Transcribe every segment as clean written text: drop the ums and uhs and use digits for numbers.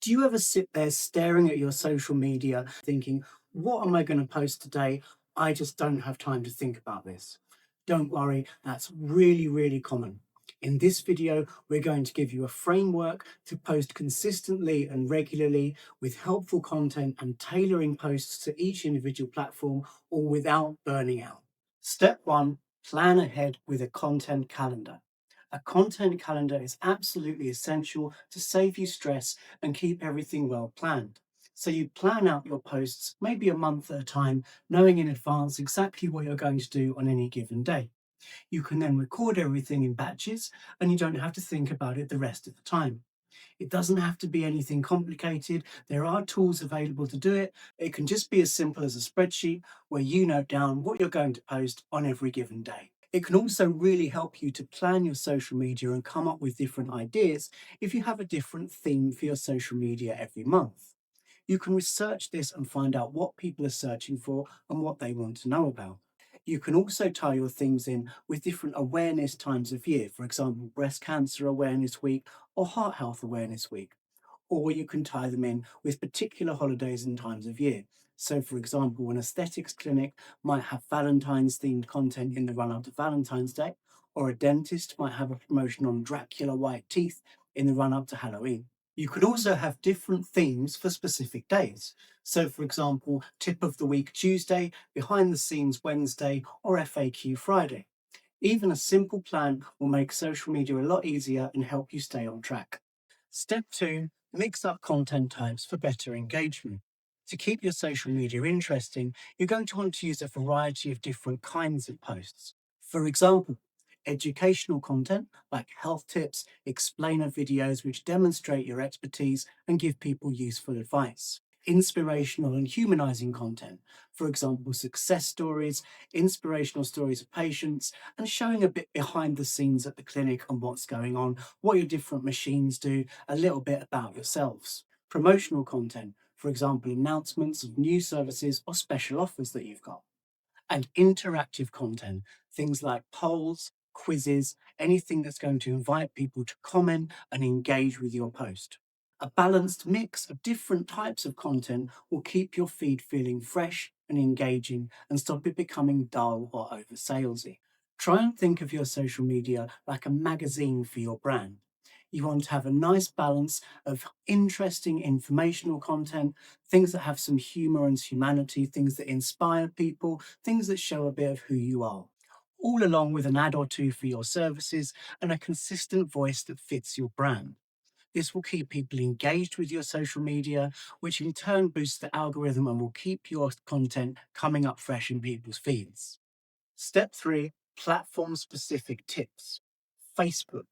Do you ever sit there staring at your social media thinking, what am I going to post today? I just don't have time to think about this. Don't worry, that's really, really common. In this video, we're going to give you a framework to post consistently and regularly with helpful content and tailoring posts to each individual platform, all without burning out. Step one, plan ahead with a content calendar. A content calendar is absolutely essential to save you stress and keep everything well planned. So you plan out your posts maybe a month at a time, knowing in advance exactly what you're going to do on any given day. You can then record everything in batches and you don't have to think about it the rest of the time. It doesn't have to be anything complicated. There are tools available to do it. It can just be as simple as a spreadsheet where you note down what you're going to post on every given day. It can also really help you to plan your social media and come up with different ideas if you have a different theme for your social media every month. You can research this and find out what people are searching for and what they want to know about. You can also tie your themes in with different awareness times of year, for example, Breast Cancer Awareness Week or Heart Health Awareness Week. Or you can tie them in with particular holidays and times of year. So, for example, an aesthetics clinic might have Valentine's themed content in the run up to Valentine's Day, or a dentist might have a promotion on Dracula white teeth in the run up to Halloween. You could also have different themes for specific days. So, for example, Tip of the Week Tuesday, Behind the Scenes Wednesday, or FAQ Friday. Even a simple plan will make social media a lot easier and help you stay on track. Step two, mix up content types for better engagement. To keep your social media interesting, you're going to want to use a variety of different kinds of posts. For example, educational content like health tips, explainer videos which demonstrate your expertise and give people useful advice. Inspirational and humanizing content, for example, success stories, inspirational stories of patients, and showing a bit behind the scenes at the clinic and what's going on, what your different machines do, a little bit about yourselves. Promotional content, for example, announcements of new services or special offers that you've got. And interactive content, things like polls, quizzes, anything that's going to invite people to comment and engage with your post. A balanced mix of different types of content will keep your feed feeling fresh and engaging and stop it becoming dull or over salesy. Try and think of your social media like a magazine for your brand. You want to have a nice balance of interesting informational content, things that have some humor and humanity, things that inspire people, things that show a bit of who you are, all along with an ad or two for your services and a consistent voice that fits your brand. This will keep people engaged with your social media, which in turn boosts the algorithm and will keep your content coming up fresh in people's feeds. Step three, platform specific tips. Facebook.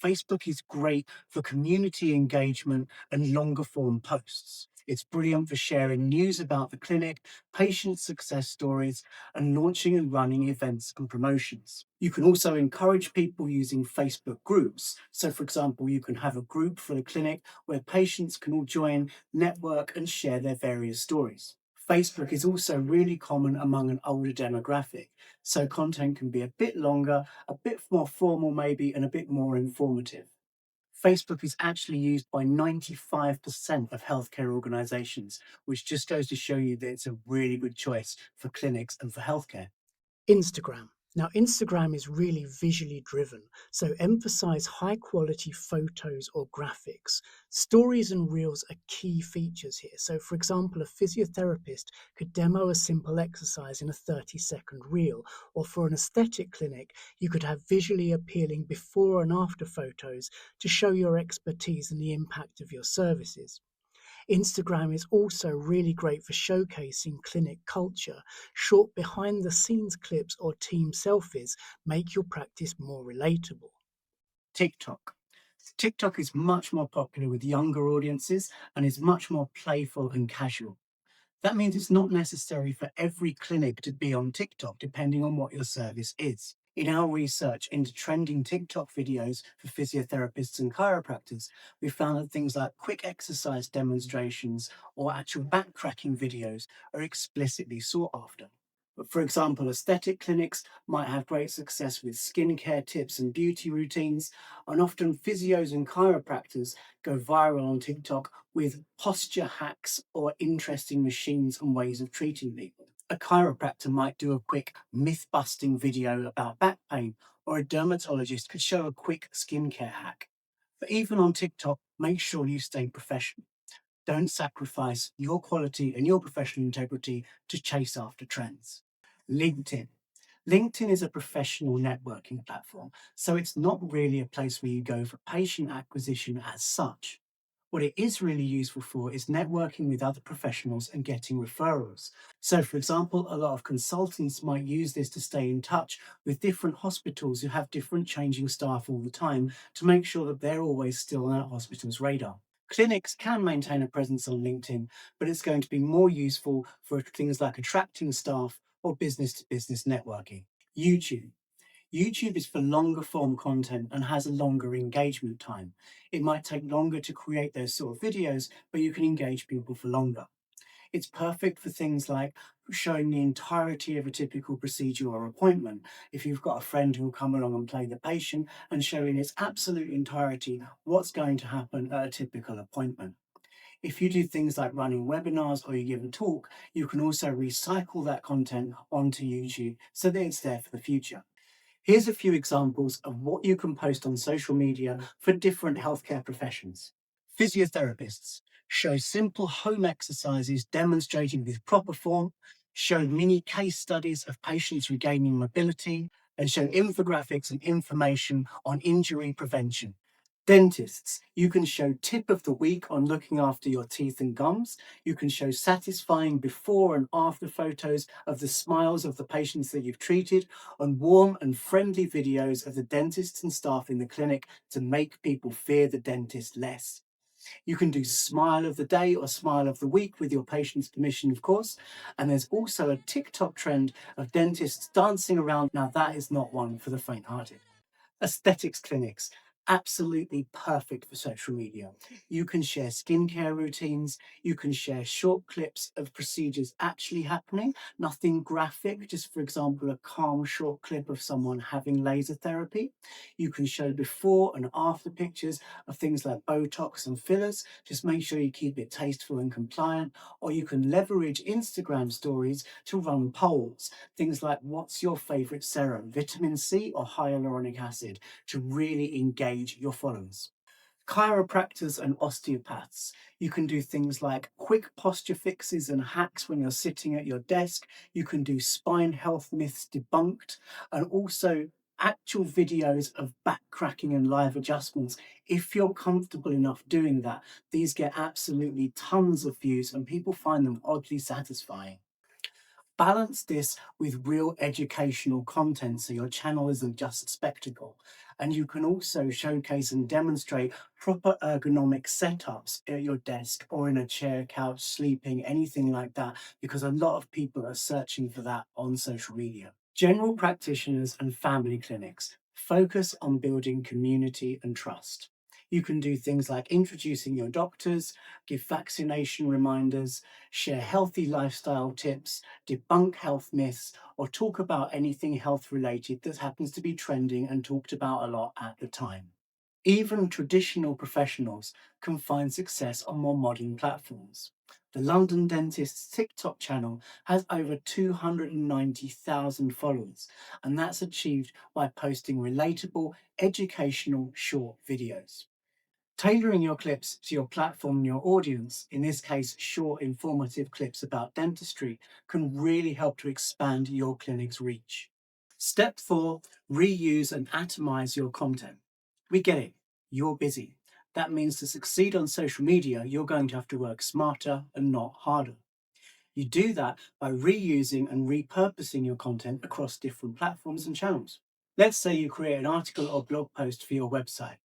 Facebook is great for community engagement and longer form posts. It's brilliant for sharing news about the clinic, patient success stories, and launching and running events and promotions. You can also encourage people using Facebook groups. So, for example, you can have a group for the clinic where patients can all join, network, and share their various stories. Facebook is also really common among an older demographic, so content can be a bit longer, a bit more formal maybe, and a bit more informative. Facebook is actually used by 95% of healthcare organizations, which just goes to show you that it's a really good choice for clinics and for healthcare. Instagram. Now, Instagram is really visually driven, so emphasize high quality photos or graphics. Stories and reels are key features here. So, for example, a physiotherapist could demo a simple exercise in a 30-second reel, or for an aesthetic clinic, you could have visually appealing before and after photos to show your expertise and the impact of your services. Instagram is also really great for showcasing clinic culture. Short behind the scenes clips or team selfies make your practice more relatable. TikTok. TikTok is much more popular with younger audiences and is much more playful and casual. That means it's not necessary for every clinic to be on TikTok, depending on what your service is. In our research into trending TikTok videos for physiotherapists and chiropractors, we found that things like quick exercise demonstrations or actual back cracking videos are explicitly sought after. For example, aesthetic clinics might have great success with skincare tips and beauty routines, and often physios and chiropractors go viral on TikTok with posture hacks or interesting machines and ways of treating people. A chiropractor might do a quick myth busting video about back pain, or a dermatologist could show a quick skincare hack. But even on TikTok, make sure you stay professional. Don't sacrifice your quality and your professional integrity to chase after trends. LinkedIn. LinkedIn is a professional networking platform, so it's not really a place where you go for patient acquisition as such. What it is really useful for is networking with other professionals and getting referrals. So, for example, a lot of consultants might use this to stay in touch with different hospitals who have different changing staff all the time to make sure that they're always still on that hospital's radar. Clinics can maintain a presence on LinkedIn, but it's going to be more useful for things like attracting staff or business to business networking. YouTube. YouTube is for longer form content and has a longer engagement time. It might take longer to create those sort of videos, but you can engage people for longer. It's perfect for things like showing the entirety of a typical procedure or appointment. If you've got a friend who will come along and play the patient and show in its absolute entirety what's going to happen at a typical appointment. If you do things like running webinars or you give a talk, you can also recycle that content onto YouTube so that it's there for the future. Here's a few examples of what you can post on social media for different healthcare professions. Physiotherapists show simple home exercises demonstrating with proper form, show mini case studies of patients regaining mobility, and show infographics and information on injury prevention. Dentists, you can show tip of the week on looking after your teeth and gums. You can show satisfying before and after photos of the smiles of the patients that you've treated, and warm and friendly videos of the dentists and staff in the clinic to make people fear the dentist less. You can do smile of the day or smile of the week with your patient's permission, of course. And there's also a TikTok trend of dentists dancing around. Now, that is not one for the faint-hearted. Aesthetics clinics, absolutely perfect for social media. You can share skincare routines, you can share short clips of procedures actually happening, nothing graphic, just for example, a calm short clip of someone having laser therapy. You can show before and after pictures of things like Botox and fillers, just make sure you keep it tasteful and compliant, or you can leverage Instagram stories to run polls. Things like, what's your favorite serum, vitamin C or hyaluronic acid, to really engage your followers. Chiropractors and osteopaths, you can do things like quick posture fixes and hacks when you're sitting at your desk. You can do spine health myths debunked, and also actual videos of back cracking and live adjustments. If you're comfortable enough doing that, these get absolutely tons of views and people find them oddly satisfying. Balance this with real educational content so your channel isn't just a spectacle. And you can also showcase and demonstrate proper ergonomic setups at your desk or in a chair, couch, sleeping, anything like that, because a lot of people are searching for that on social media. General practitioners and family clinics focus on building community and trust. You can do things like introducing your doctors, give vaccination reminders, share healthy lifestyle tips, debunk health myths, or talk about anything health related that happens to be trending and talked about a lot at the time. Even traditional professionals can find success on more modern platforms. The London Dentist's TikTok channel has over 290,000 followers, and that's achieved by posting relatable, educational, short videos. Tailoring your clips to your platform and your audience, in this case, short, informative clips about dentistry, can really help to expand your clinic's reach. Step 4, reuse and atomize your content. We get it, you're busy. That means to succeed on social media, you're going to have to work smarter and not harder. You do that by reusing and repurposing your content across different platforms and channels. Let's say you create an article or blog post for your website.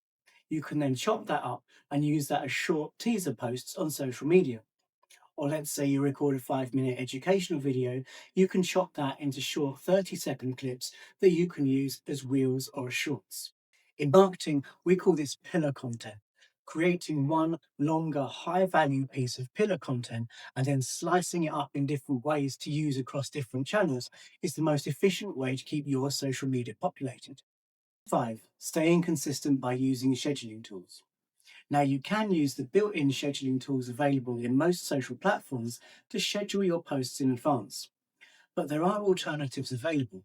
You can then chop that up and use that as short teaser posts on social media. Or let's say you record a 5-minute educational video, you can chop that into short 30-second clips that you can use as reels or as shorts. In marketing, we call this pillar content. creating one longer, high value piece of pillar content and then slicing it up in different ways to use across different channels is the most efficient way to keep your social media populated. 5. Staying consistent by using scheduling tools. Now, you can use the built in scheduling tools available in most social platforms to schedule your posts in advance, but there are alternatives available.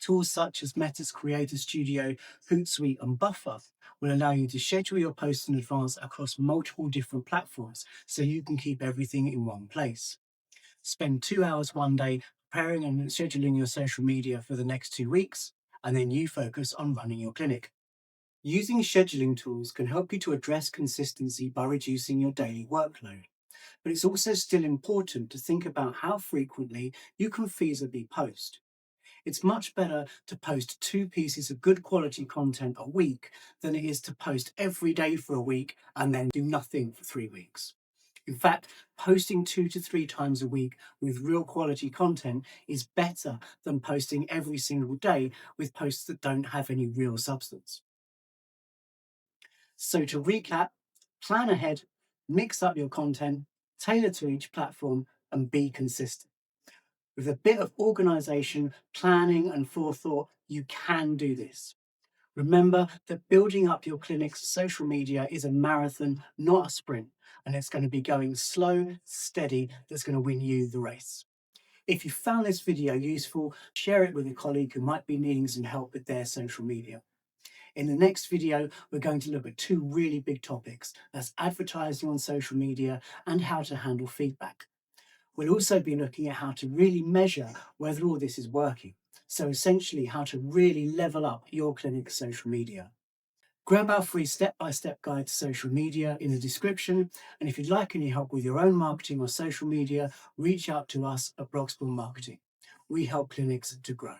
Tools such as Meta's Creator Studio, Hootsuite, and Buffer will allow you to schedule your posts in advance across multiple different platforms so you can keep everything in one place. Spend 2 hours one day preparing and scheduling your social media for the next 2 weeks, and then you focus on running your clinic. Using scheduling tools can help you to address consistency by reducing your daily workload, but it's also still important to think about how frequently you can feasibly post. It's much better to post 2 pieces of good quality content a week than it is to post every day for a week and then do nothing for 3 weeks. In fact, posting 2 to 3 times a week with real quality content is better than posting every single day with posts that don't have any real substance. So, to recap, plan ahead, mix up your content, tailor to each platform, and be consistent. With a bit of organization, planning, and forethought, you can do this. Remember that building up your clinic's social media is a marathon, not a sprint, and it's going to be going slow, steady, that's going to win you the race. If you found this video useful, share it with a colleague who might be needing some help with their social media. In the next video, we're going to look at 2 really big topics. That's advertising on social media and how to handle feedback. We'll also be looking at how to really measure whether all this is working. So essentially, how to really level up your clinic's social media. Grab our free step-by-step guide to social media in the description. And if you'd like any help with your own marketing or social media, reach out to us at Broxbourne Marketing. We help clinics to grow.